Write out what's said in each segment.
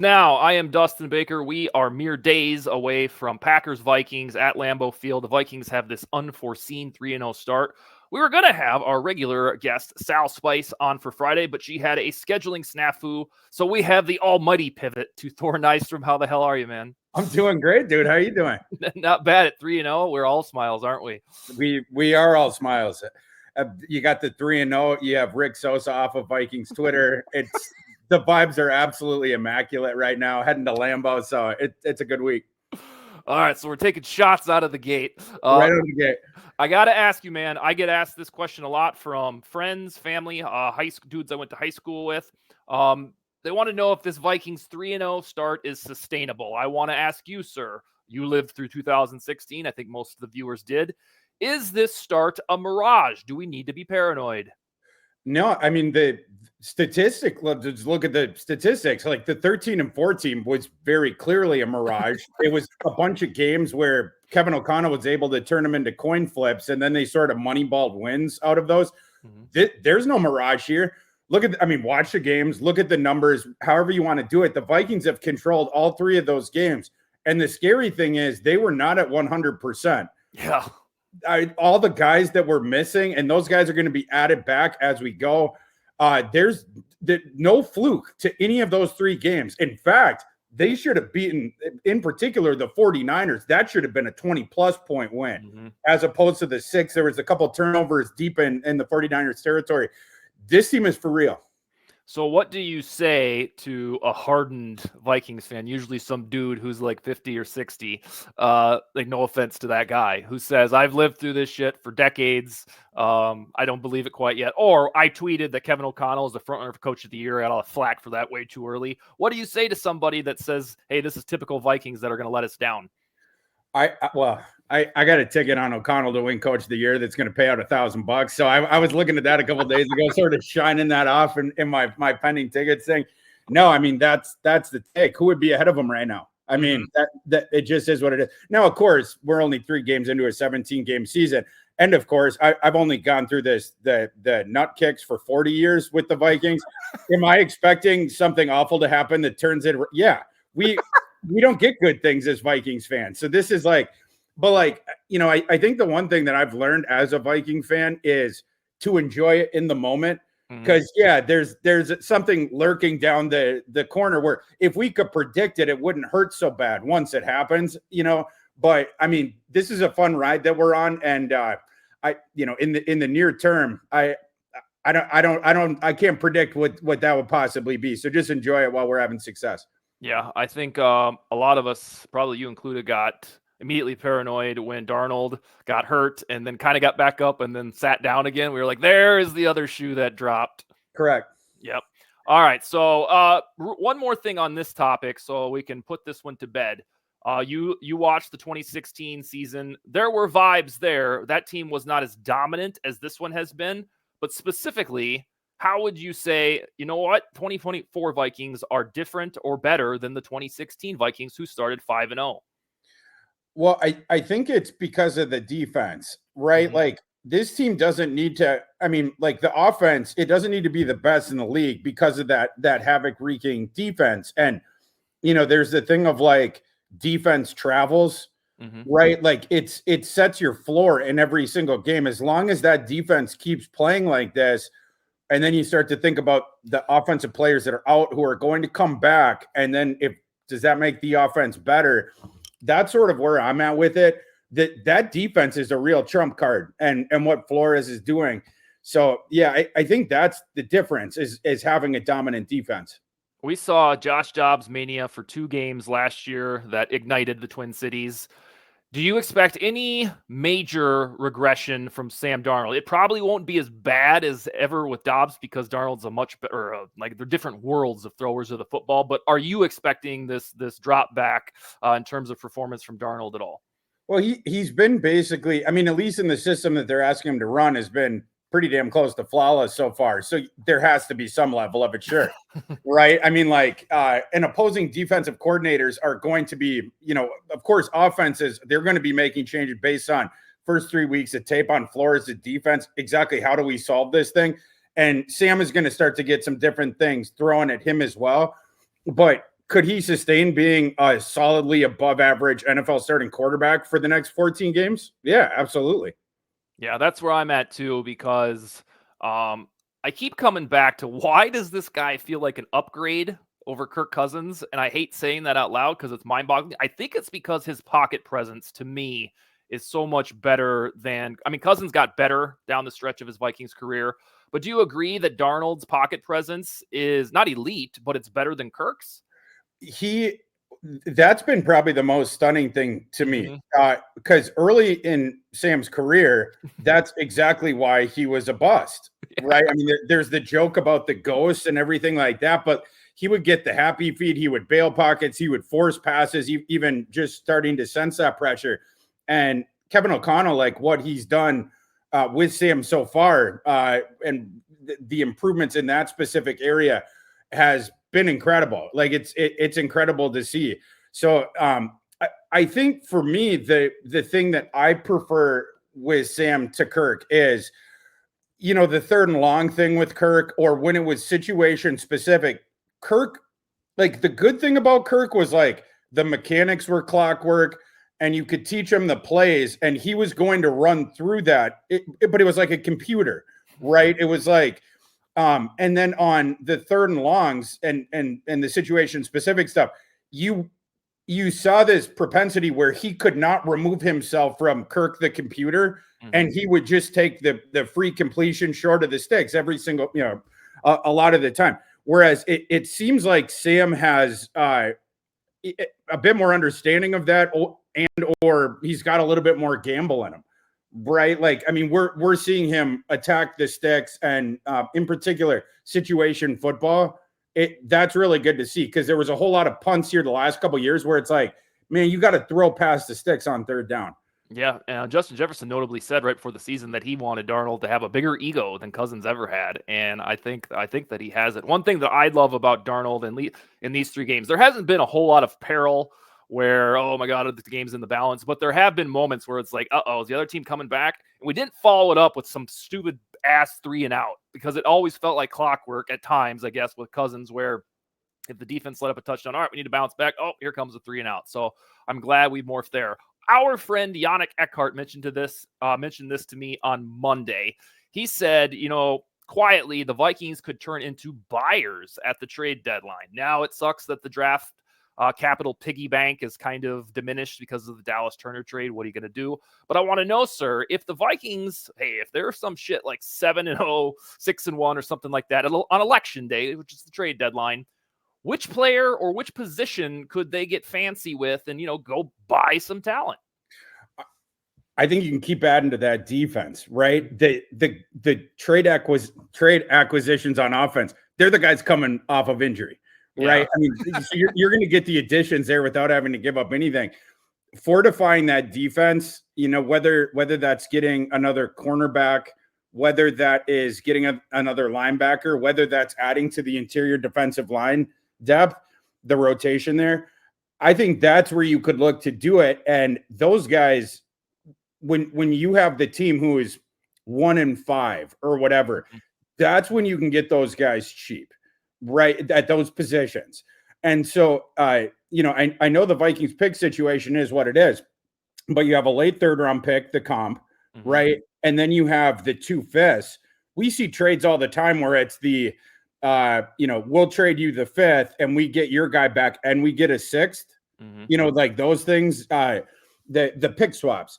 Now, I am Dustin Baker. We are mere days away from Packers-Vikings at Lambeau Field. The Vikings have this unforeseen 3-0 start. We were going to have our regular guest, Sal Spice, on for Friday, but she had a scheduling snafu. So we have the almighty pivot to Thor Nystrom. How the hell are you, man? I'm doing great, dude. How are you doing? Not bad at 3-0. We're all smiles, aren't we? We are all smiles. You got the 3-0. You have Rick Sosa off of Vikings Twitter. The vibes are absolutely immaculate right now. Heading to Lambeau, so it's a good week. All right, so we're taking shots out of the gate. Right out of the gate. I got to ask you, man. I get asked this question a lot from friends, family, high school dudes I went to high school with. They want to know if this Vikings 3-0 start is sustainable. I want to ask you, sir. You lived through 2016. I think most of the viewers did. Is this start a mirage? Do we need to be paranoid? No, I mean, let's look at the statistics. Like the 13-14 was very clearly a mirage. It was a bunch of games where Kevin O'Connell was able to turn them into coin flips, and then they sort of moneyballed wins out of those. There's no mirage here. Watch the games, look at the numbers, however you want to do it. The Vikings have controlled all three of those games. And the scary thing is they were not at 100%. Yeah. All the guys that were missing, and those guys are going to be added back as we go. There's no fluke to any of those three games. In fact, they should have beaten, in particular, the 49ers. That should have been a 20-plus point win, as opposed to the 6. There was a couple turnovers deep in the 49ers territory. This team is for real. So what do you say to a hardened Vikings fan, usually some dude who's like 50 or 60, like no offense to that guy, who says, I've lived through this shit for decades. I don't believe it quite yet. Or I tweeted that Kevin O'Connell is the frontrunner for Coach of the Year. I got all the flack for that way too early. What do you say to somebody that says, hey, this is typical Vikings that are going to let us down? I got a ticket on O'Connell to win Coach of the Year that's going to pay out $1,000. So I was looking at that a couple of days ago, sort of shining that off in my pending tickets thing. No, I mean, that's the take. Who would be ahead of them right now? I mean, that it just is what it is. Now, of course, we're only 3 games into a 17-game season. And of course, I've only gone through the nut kicks for 40 years with the Vikings. Am I expecting something awful to happen that turns it? Yeah, we don't get good things as Vikings fans. So this is like, but like, I think the one thing that I've learned as a Viking fan is to enjoy it in the moment. Because there's something lurking down the corner where if we could predict it, it wouldn't hurt so bad once it happens, But I mean, this is a fun ride that we're on, and in the near term, I can't predict what that would possibly be. So just enjoy it while we're having success. Yeah, I think a lot of us, probably you included, got immediately paranoid when Darnold got hurt and then kind of got back up and then sat down again. We were like, there is the other shoe that dropped. Correct. Yep. All right. So one more thing on this topic so we can put this one to bed. You watched the 2016 season. There were vibes there. That team was not as dominant as this one has been, but specifically, how would you say, 2024 Vikings are different or better than the 2016 Vikings who started 5-0? Well, I think it's because of the defense, right? Like this team doesn't need to, like the offense, it doesn't need to be the best in the league because of that havoc wreaking defense. And, there's the thing of like defense travels, right? Like it sets your floor in every single game. As long as that defense keeps playing like this, and then you start to think about the offensive players that are out who are going to come back. And then does that make the offense better? That's sort of where I'm at with it. That defense is a real trump card and what Flores is doing. So, yeah, I think that's the difference is having a dominant defense. We saw Josh Dobbs mania for 2 games last year that ignited the Twin Cities. Do you expect any major regression from Sam Darnold? It probably won't be as bad as ever with Dobbs because Darnold's a much better, like they're different worlds of throwers of the football. But are you expecting this drop back in terms of performance from Darnold at all? Well, he's been basically, at least in the system that they're asking him to run, has been pretty damn close to flawless so far. So there has to be some level of it, sure. Right? And opposing defensive coordinators are going to be, of course, offenses, they're going to be making changes based on first 3 weeks of tape on Flores' defense. Exactly how do we solve this thing? And Sam is going to start to get some different things thrown at him as well. But could he sustain being a solidly above average NFL starting quarterback for the next 14 games? Yeah, absolutely. Yeah, that's where I'm at too, because I keep coming back to why does this guy feel like an upgrade over Kirk Cousins? And I hate saying that out loud because it's mind boggling. I think it's because his pocket presence to me is so much better than, I mean, Cousins got better down the stretch of his Vikings career. But do you agree that Darnold's pocket presence is not elite, but it's better than Kirk's? That's been probably the most stunning thing to me, because early in Sam's career, that's exactly why he was a bust, right? I mean, there's the joke about the ghost and everything like that, but he would get the happy feet, he would bail pockets, he would force passes, even just starting to sense that pressure. And Kevin O'Connell, like what he's done with Sam so far, and the improvements in that specific area has been incredible. Like it's incredible to see. So I think for me, the thing that I prefer with Sam to Kirk is, the third and long thing with Kirk, or when it was situation specific. Kirk, like the good thing about Kirk was like the mechanics were clockwork and you could teach him the plays and he was going to run through that. But it was like a computer, right? It was like, and then on the third and longs and the situation specific stuff, you saw this propensity where he could not remove himself from Kirk the computer, and he would just take the free completion short of the sticks every single, a lot of the time. Whereas it seems like Sam has a bit more understanding of that, or he's got a little bit more gamble in him. Right. Like, I mean, we're seeing him attack the sticks and in particular situation football. That's really good to see, because there was a whole lot of punts here the last couple of years where it's like, man, you got to throw past the sticks on third down. Yeah, and Justin Jefferson notably said right before the season that he wanted Darnold to have a bigger ego than Cousins ever had, and I think that he has it. One thing that I love about Darnold in these 3 games, there hasn't been a whole lot of peril where, oh my God, the game's in the balance. But there have been moments where it's like, is the other team coming back? And we didn't follow it up with some stupid ass 3 and out, because it always felt like clockwork at times, I guess, with Cousins, where if the defense let up a touchdown, all right, we need to bounce back. Oh, here comes a 3 and out. So I'm glad we morphed there. Our friend Yannick Eckhart mentioned this to me on Monday. He said, quietly, the Vikings could turn into buyers at the trade deadline. Now, it sucks that the draft capital piggy bank is kind of diminished because of the Dallas Turner trade. What are you going to do? But I want to know, sir, if the Vikings, if there's some shit like 7-0, 6-1 or something like that on election day, which is the trade deadline, which player or which position could they get fancy with and, go buy some talent? I think you can keep adding to that defense, right? The trade acquisitions on offense, they're the guys coming off of injury, right? Yeah. I mean, so you're going to get the additions there without having to give up anything. Fortifying that defense, whether that's getting another cornerback, whether that is getting another linebacker, whether that's adding to the interior defensive line depth, the rotation there, I think that's where you could look to do it. And those guys, when you have the team who is 1-5 or whatever, that's when you can get those guys cheap, right, at those positions. And so, I know the Vikings pick situation is what it is, but you have a late 3rd round pick, the comp, right? And then you have the 2 5ths. We see trades all the time where it's the, we'll trade you the 5th and we get your guy back and we get a 6th, like those things, the pick swaps.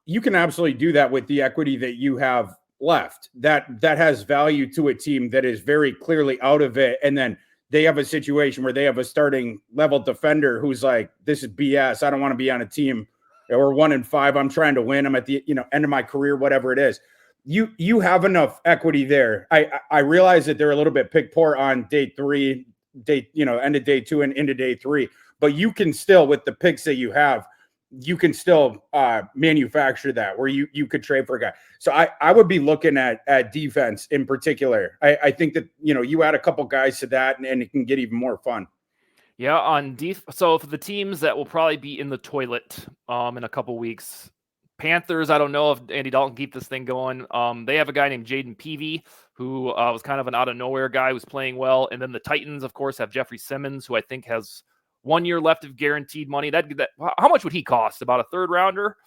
You can absolutely do that with the equity that you have left. That has value to a team that is very clearly out of it. And then they have a situation where they have a starting level defender who's like, this is BS. I don't want to be on a team, or 1-5. I'm trying to win. I'm at the end of my career, whatever it is. You have enough equity there. I realize that they're a little bit pick poor on day 3, end of day 2 and into day 3, but you can still, with the picks that you have, you can still manufacture that where you could trade for a guy. So I would be looking at defense in particular. I think that, you add a couple guys to that and it can get even more fun. Yeah, on so for the teams that will probably be in the toilet in a couple weeks, Panthers, I don't know if Andy Dalton can keep this thing going. They have a guy named Jaden Peavy, who was kind of an out of nowhere guy who's playing well. And then the Titans, of course, have Jeffrey Simmons, who I think has 1 year left of guaranteed money. How much would he cost? About a third rounder?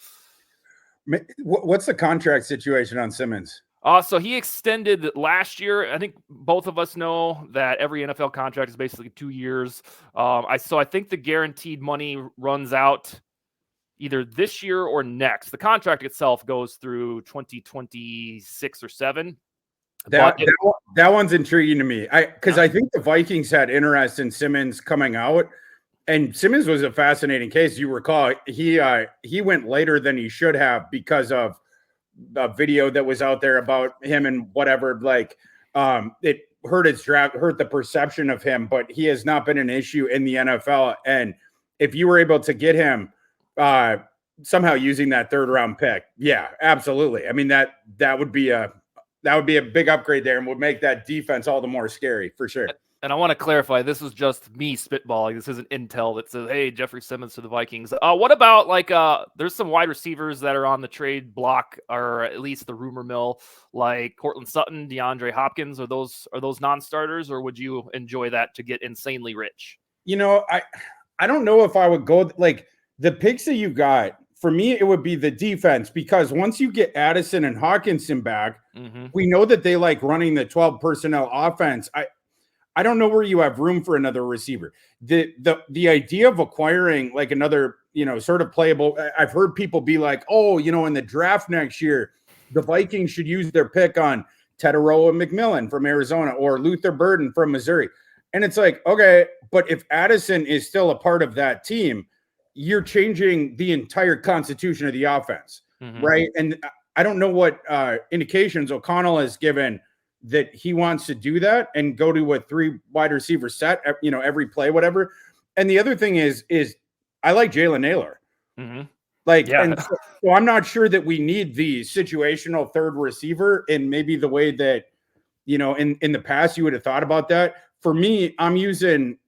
What's the contract situation on Simmons? So he extended last year. I think both of us know that every NFL contract is basically 2 years. I think the guaranteed money runs out either this year or next. The contract itself goes through 2026 or 7. That one's intriguing to me. I think the Vikings had interest in Simmons coming out, and Simmons was a fascinating case. You recall he went later than he should have because of a video that was out there about him and whatever. Like, it hurt his draft, hurt the perception of him, but he has not been an issue in the NFL. And if you were able to get him somehow using that third round pick, yeah, absolutely. I mean, that would be a big upgrade there and would make that defense all the more scary for sure. And I want to clarify, this is just me spitballing. This isn't intel that says, hey, Jeffrey Simmons to the Vikings. What about there's some wide receivers that are on the trade block, or at least the rumor mill, like Cortland Sutton, DeAndre Hopkins. Are those non-starters, or would you enjoy that to get insanely rich? I don't know if I would go like the picks that you got. For me, it would be the defense, because once you get Addison and Hawkinson back, we know that they like running the 12 personnel offense. I don't know where you have room for another receiver. The idea of acquiring like another, sort of playable. I've heard people be like, oh, in the draft next year, the Vikings should use their pick on Tetaroa McMillan from Arizona or Luther Burden from Missouri. And it's like, okay, but if Addison is still a part of that team, you're changing the entire constitution of the offense, right? And I don't know what indications O'Connell has given that he wants to do that and go to a 3 wide receiver set, every play, whatever. And the other thing is I like Jalen Naylor. And so I'm not sure that we need the situational third receiver in maybe the way that, in the past you would have thought about that. For me, I'm using,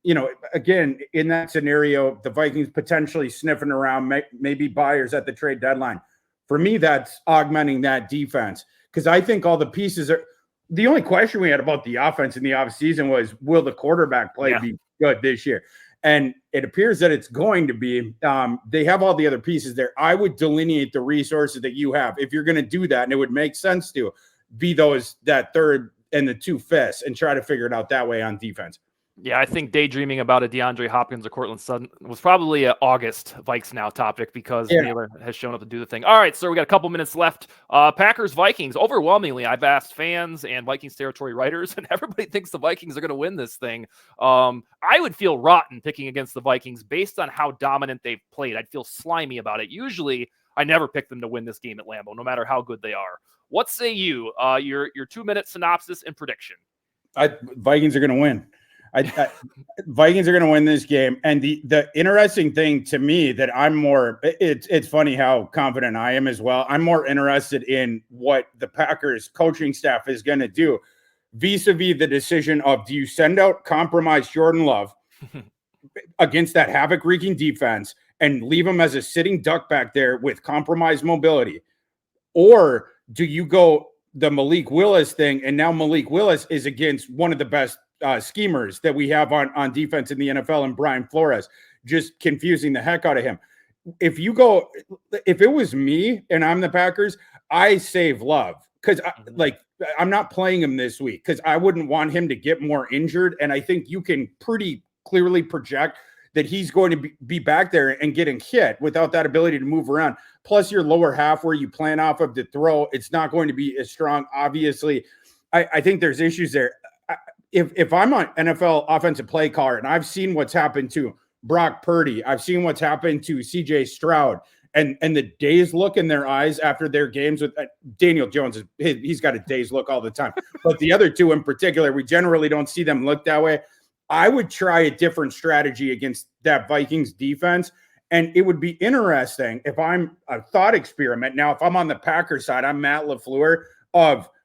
again, in that scenario, the Vikings potentially sniffing around, maybe buyers at the trade deadline. For me, that's augmenting that defense, because I think all the pieces are. The only question we had about the offense in the offseason was, will the quarterback play be good this year? And it appears that it's going to be. They have all the other pieces there. I would delineate the resources that you have. If you're going to do that, and it would make sense to be that third and the 2 fifths and try to figure it out that way on defense. Yeah, I think daydreaming about a DeAndre Hopkins or Cortland Sutton was probably an August VikesNow topic, because Naylor has shown up to do the thing. All right, so we got a couple minutes left. Packers-Vikings, overwhelmingly, I've asked fans and Vikings territory writers, and everybody thinks the Vikings are going to win this thing. I would feel rotten picking against the Vikings based on how dominant they've played. I'd feel slimy about it. Usually, I never pick them to win this game at Lambeau, no matter how good they are. What say you? Your 2-minute synopsis and prediction. Vikings are going to win. Vikings are going to win this game. And the interesting thing to me that it's funny how confident I am as well. I'm more interested in what the Packers coaching staff is going to do vis-a-vis the decision of, do you send out compromised Jordan Love against that havoc-wreaking defense and leave him as a sitting duck back there with compromised mobility? Or do you go the Malik Willis thing, and now Malik Willis is against one of the best schemers that we have on defense in the NFL, and Brian Flores, just confusing the heck out of him. If it was me and I'm the Packers, I save Love, because I'm not playing him this week because I wouldn't want him to get more injured. And I think you can pretty clearly project that he's going to be back there and getting hit without that ability to move around. Plus your lower half where you plan off of the throw, it's not going to be as strong. Obviously, I think there's issues there. If I'm an NFL offensive play caller, and I've seen what's happened to Brock Purdy, I've seen what's happened to CJ Stroud, and the dazed look in their eyes after their games with Daniel Jones, he's got a dazed look all the time. But the other two in particular, we generally don't see them look that way. I would try a different strategy against that Vikings defense. And it would be interesting if I'm a thought experiment. Now, if I'm on the Packers side, I'm Matt LaFleur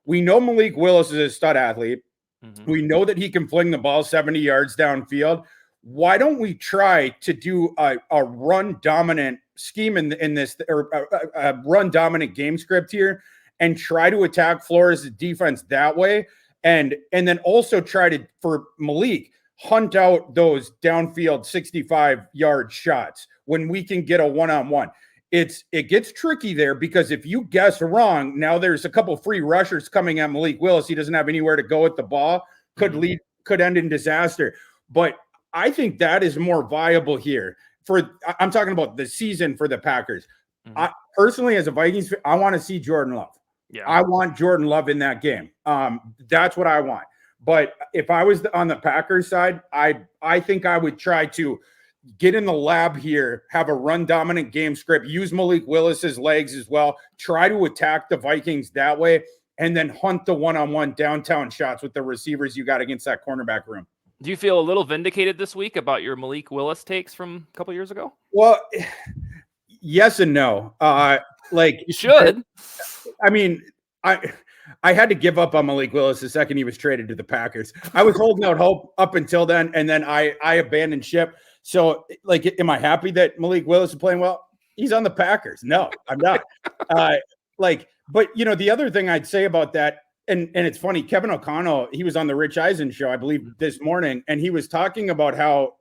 we know Malik Willis is a stud athlete. Mm-hmm. We know that he can fling the ball 70 yards downfield. Why don't we try to do a run dominant scheme in this, or a run dominant game script here, and try to attack Flores' defense that way? and then also try to, for Malik, hunt out those downfield 65-yard shots when we can get a one-on-one. It gets tricky there because if you guess wrong, now there's a couple free rushers coming at Malik Willis. He doesn't have anywhere to go with the ball. Could end in disaster. But I think that is more viable here. I'm talking about the season for the Packers. I personally, as a Vikings fan, I want to see Jordan Love. Yeah. I want Jordan Love in that game. That's what I want. But if I was on the Packers side, I think I would try to get in the lab here, have a run-dominant game script, use Malik Willis's legs as well, try to attack the Vikings that way, and then hunt the one-on-one downtown shots with the receivers you got against that cornerback room. Do you feel a little vindicated this week about your Malik Willis takes from a couple years ago? Well, yes and no. Like you should. I mean, I had to give up on Malik Willis the second he was traded to the Packers. I was holding out hope up until then, and then I abandoned ship. So, like, am I happy that Malik Willis is playing well? He's on the Packers. No, I'm not. But you know, the other thing I'd say about that, and it's funny, Kevin O'Connell, he was on the Rich Eisen show, I believe, this morning, and he was talking about how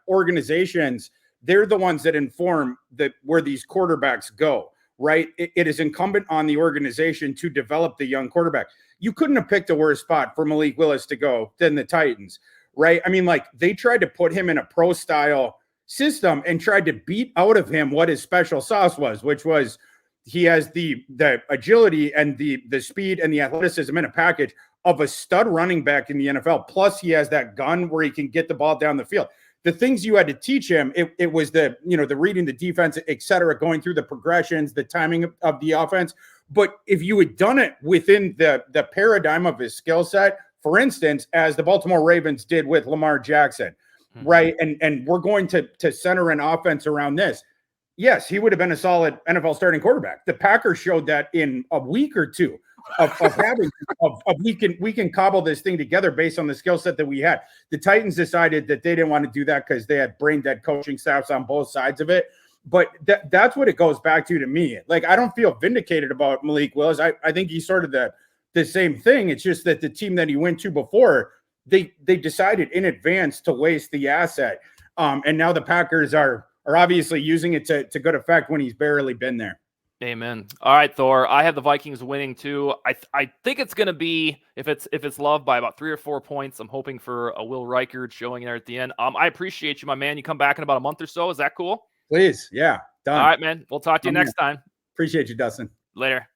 organizations, they're the ones that inform where these quarterbacks go. Right. It is incumbent on the organization to develop the young quarterback. You couldn't have picked a worse spot for Malik Willis to go than the Titans. Right. I mean, like, they tried to put him in a pro style system and tried to beat out of him what his special sauce was, which was he has the agility and the speed and the athleticism in a package of a stud running back in the NFL. Plus, he has that gun where he can get the ball down the field. The things you had to teach him, it was the reading the defense, et cetera, going through the progressions, the timing of the offense. But if you had done it within the paradigm of his skill set, for instance, as the Baltimore Ravens did with Lamar Jackson, right? And we're going to center an offense around this. Yes, he would have been a solid NFL starting quarterback. The Packers showed that in a week or two. We can cobble this thing together based on the skill set that we had. The Titans decided that they didn't want to do that because they had brain dead coaching staffs on both sides of it. But that's what it goes back to me. Like, I don't feel vindicated about Malik Willis. I think he's sort of the same thing. It's just that the team that he went to before, they decided in advance to waste the asset. And now the Packers are obviously using it to good effect when he's barely been there. Amen. All right, Thor. I have the Vikings winning too. I think it's going to be, if it's Love, by about 3 or 4 points. I'm hoping for a Will Reichard showing there at the end. I appreciate you, my man. You come back in about a month or so. Is that cool? Please. Yeah. Done. All right, man. We'll talk to you next time. Appreciate you, Dustin. Later.